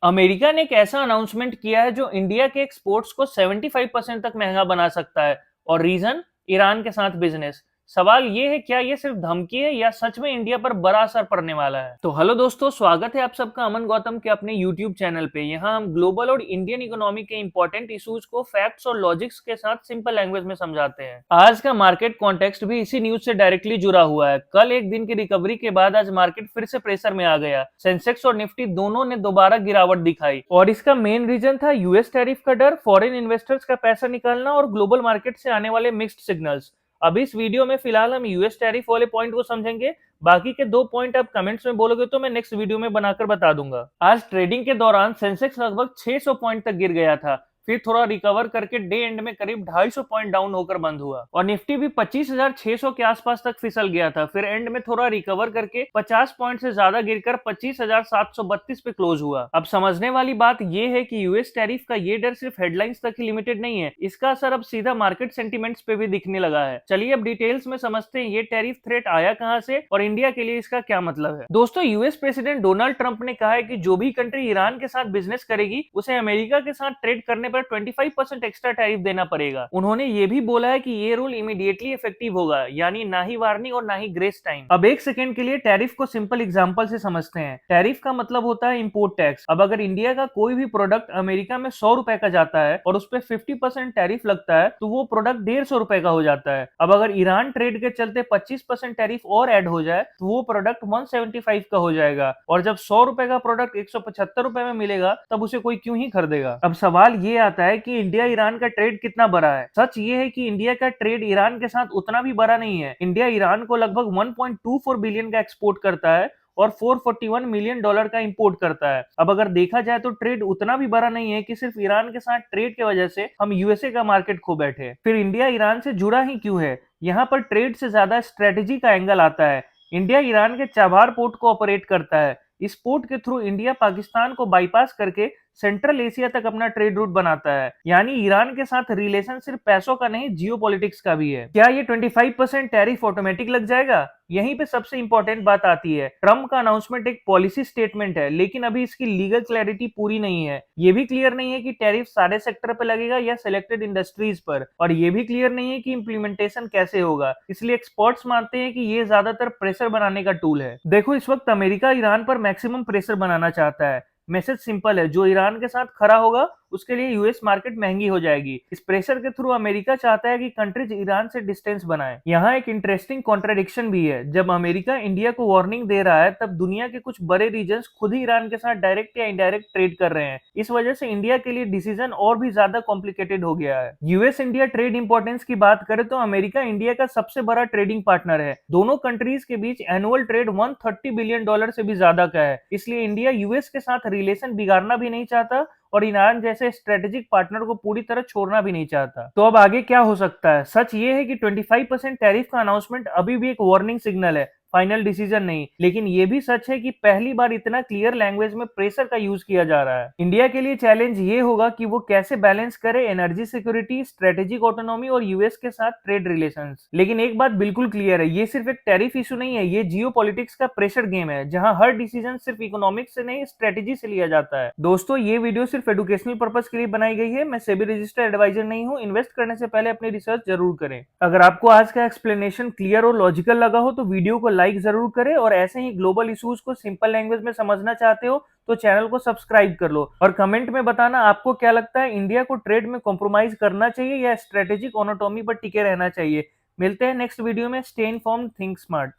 America ने एक ऐसा अनाउंसमेंट किया है जो इंडिया के एक्सपोर्ट्स को 75% तक महंगा बना सकता है। और रीजन, ईरान के साथ बिजनेस। सवाल ये है, क्या ये सिर्फ धमकी है या सच में इंडिया पर बड़ा असर पड़ने वाला है। तो हेलो दोस्तों, स्वागत है आप सबका अमन गौतम के अपने यूट्यूब चैनल पे। यहाँ हम ग्लोबल और इंडियन इकोनॉमी के इंपॉर्टेंट इश्यूज को फैक्ट्स और लॉजिक्स के साथ सिंपल लैंग्वेज में समझाते हैं। आज का मार्केट कॉन्टेक्स्ट भी इसी न्यूज से डायरेक्टली जुड़ा हुआ है। कल एक दिन की रिकवरी के बाद आज मार्केट फिर से प्रेशर में आ गया। सेंसेक्स और निफ्टी दोनों ने दोबारा गिरावट दिखाई और इसका मेन रीजन था यूएस टैरिफ का डर, फॉरेन इन्वेस्टर्स का पैसा निकालना और ग्लोबल मार्केट से आने वाले मिक्स्ड सिग्नल्स। अब इस वीडियो में फिलहाल हम यूएस टैरिफ वाले पॉइंट को समझेंगे। बाकी के दो पॉइंट आप कमेंट्स में बोलोगे तो मैं नेक्स्ट वीडियो में बनाकर बता दूंगा। आज ट्रेडिंग के दौरान सेंसेक्स लगभग 600 पॉइंट तक गिर गया था, फिर थोड़ा रिकवर करके डे एंड में करीब 250 पॉइंट डाउन होकर बंद हुआ और निफ्टी भी 25,600 के आसपास तक फिसल गया था, फिर एंड में थोड़ा रिकवर करके 50 पॉइंट से ज्यादा गिरकर 25,732 पे क्लोज हुआ। अब समझने वाली बात यह है कि यूएस टैरिफ का ये डर सिर्फ हेडलाइंस तक ही लिमिटेड नहीं है, इसका असर अब सीधा मार्केट सेंटिमेंट्स पे भी दिखने लगा है। चलिए अब डिटेल्स में समझते हैं ये टैरिफ थ्रेट आया कहां से और इंडिया के लिए इसका क्या मतलब है। दोस्तों, यूएस प्रेसिडेंट डोनाल्ड ट्रंप ने कहा है कि जो भी कंट्री ईरान के साथ बिजनेस करेगी उसे अमेरिका के साथ ट्रेड करने पर 25% एक्स्ट्रा टैरिफ देना पड़ेगा। उन्होंने ये भी बोला है कि ये रूल इमीडिएटली इफेक्टिव होगा, यानी ना ही वार्निंग और ना ही ग्रेस टाइम। अब एक सेकंड के लिए टैरिफ को सिंपल एग्जांपल से समझते हैं। टैरिफ का मतलब होता है इंपोर्ट टैक्स। अब अगर इंडिया का कोई भी प्रोडक्ट अमेरिका में 100 रुपए का जाता है और उस पर 50% टैरिफ लगता है तो वो प्रोडक्ट 150 रुपए का हो जाता है। अब अगर ईरान ट्रेड के चलते 25% टैरिफ और ऐड हो जाए तो वो प्रोडक्ट 175 का हो जाएगा और जब 100 रुपए का प्रोडक्ट 175 रुपए में मिलेगा तब उसे कोई क्यों ही खरीदेगा। अब सवाल ये आता है कि इंडिया ईरान का ट्रेड कितना बड़ा है। सच ये है कि इंडिया का ट्रेड ईरान के साथ उतना भी बड़ा नहीं है। इंडिया ईरान को लगभग 1.24 बिलियन का एक्सपोर्ट करता है और 441 मिलियन डॉलर का इंपोर्ट करता है। अब अगर देखा जाए तो ट्रेड उतना भी बड़ा नहीं है कि सिर्फ ईरान के साथ ट्रेड की वजह से हम यूएसए का मार्केट खो बैठे। फिर इंडिया ईरान से जुड़ा ही क्यों है? यहाँ पर ट्रेड से ज्यादा स्ट्रेटेजी का एंगल आता है। इंडिया ईरान के चाबार पोर्ट को ऑपरेट करता है। इस पोर्ट के थ्रू इंडिया पाकिस्तान को बाईपास करके सेंट्रल एशिया तक अपना ट्रेड रूट बनाता है। यानी ईरान के साथ रिलेशन सिर्फ पैसों का नहीं, जियोपॉलिटिक्स का भी है। क्या ये 25% टैरिफ ऑटोमेटिक लग जाएगा? यहीं पे सबसे इंपॉर्टेंट बात आती है। ट्रम्प का अनाउंसमेंट एक पॉलिसी स्टेटमेंट है, लेकिन अभी इसकी लीगल क्लैरिटी पूरी नहीं है। ये भी क्लियर नहीं है कि टैरिफ सारे सेक्टर पर लगेगा या सिलेक्टेड इंडस्ट्रीज पर, और ये भी क्लियर नहीं है कि इंप्लीमेंटेशन कैसे होगा। इसलिए एक्सपर्ट्स मानते हैं कि ये ज्यादातर प्रेशर बनाने का टूल है। देखो, इस वक्त अमेरिका ईरान पर मैक्सिमम प्रेशर बनाना चाहता है। मैसेज सिंपल है, जो ईरान के साथ खड़ा होगा उसके लिए यूएस मार्केट महंगी हो जाएगी। इस प्रेशर के थ्रू अमेरिका चाहता है कि कंट्रीज ईरान से डिस्टेंस बनाएं। यहाँ एक इंटरेस्टिंग कॉन्ट्रडिक्शन भी है। जब अमेरिका इंडिया को वार्निंग दे रहा है तब दुनिया के कुछ बड़े रीजन्स खुद ही ईरान के साथ डायरेक्ट या इनडायरेक्ट ट्रेड कर रहे हैं। इस वजह से इंडिया के लिए डिसीजन और भी ज्यादा कॉम्प्लिकेटेड हो गया है। यूएस इंडिया ट्रेड इंपॉर्टेंस की बात करें तो अमेरिका इंडिया का सबसे बड़ा ट्रेडिंग पार्टनर है। दोनों कंट्रीज के बीच एनुअल ट्रेड 130 बिलियन डॉलर से भी ज्यादा का है। इसलिए इंडिया यूएस के साथ रिलेशन बिगाड़ना भी नहीं चाहता और ईरान जैसे स्ट्रेटेजिक पार्टनर को पूरी तरह छोड़ना भी नहीं चाहता। तो अब आगे क्या हो सकता है? सच ये है कि 25% टैरिफ का अनाउंसमेंट अभी भी एक वार्निंग सिग्नल है, फाइनल डिसीजन नहीं। लेकिन ये भी सच है कि पहली बार इतना क्लियर लैंग्वेज में प्रेशर का यूज किया जा रहा है। इंडिया के लिए चैलेंज ये होगा कि वो कैसे बैलेंस करे एनर्जी सिक्योरिटी, स्ट्रेटेजिक ऑटोनॉमी और यूएस के साथ ट्रेड रिलेशंस। लेकिन एक बात बिल्कुल क्लियर है, ये सिर्फ एक टैरिफ इशू नहीं है, ये जियोपॉलिटिक्स का प्रेशर गेम है जहां हर डिसीजन सिर्फ इकोनॉमिक्स से नहीं, स्ट्रेटेजी से लिया जाता है। दोस्तों, ये वीडियो सिर्फ एजुकेशनल पर्पज के लिए बनाई गई है। मैं सेबी रजिस्टर्ड एडवाइजर नहीं हूं। इन्वेस्ट करने से पहले अपनी रिसर्च जरूर करें। अगर आपको आज का एक्सप्लेनेशन क्लियर और लॉजिकल लगा हो तो वीडियो को लाइक जरूर करें, और ऐसे ही ग्लोबल इश्यूज को सिंपल लैंग्वेज में समझना चाहते हो तो चैनल को सब्सक्राइब कर लो। और कमेंट में बताना आपको क्या लगता है, इंडिया को ट्रेड में कॉम्प्रोमाइज करना चाहिए या स्ट्रेटेजिक ऑटोनॉमी पर टिके रहना चाहिए। मिलते हैं नेक्स्ट वीडियो में। Stay informed, think smart.